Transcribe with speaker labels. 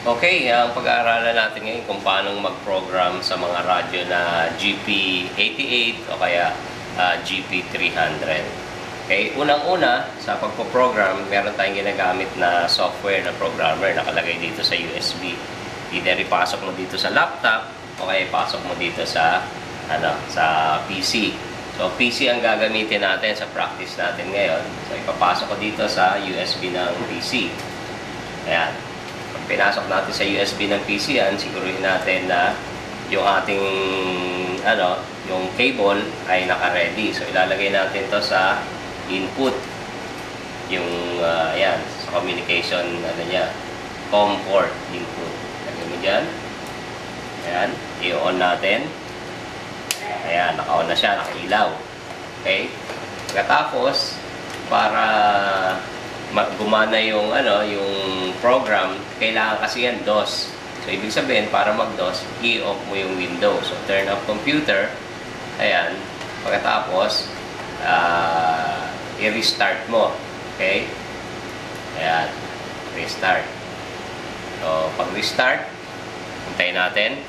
Speaker 1: Okay, ang pag-aaralan natin ngayon kung paano mag-program sa mga radyo na GP88 o kaya GP300. Okay, unang-una sa pagpo-program, meron tayong ginagamit na software na programmer nakalagay dito sa USB. Either ipasok mo dito sa laptop o kaya ipasok mo dito sa sa PC. So PC ang gagamitin natin sa practice natin ngayon. So ipapasok ko dito sa USB ng PC. Ayan. Pinasok natin sa USB ng PC yan, siguruhin natin na yung ating yung cable ay naka-ready. So ilalagay natin to sa input. Yung ayan, sa communication niya, COM port input. Lagay mo diyan. Ayan, i-on natin. Ayan, naka-on na siya, naka-ilaw. Okay? Pagkatapos para gumana yung yung program, kailangan kasi yan DOS. So ibig sabihin para mag-DOS, i-off mo yung Windows. So turn off computer. Ayan, pagkatapos i-restart mo. Okay? Ayan, restart. So pag restart, hintayin natin.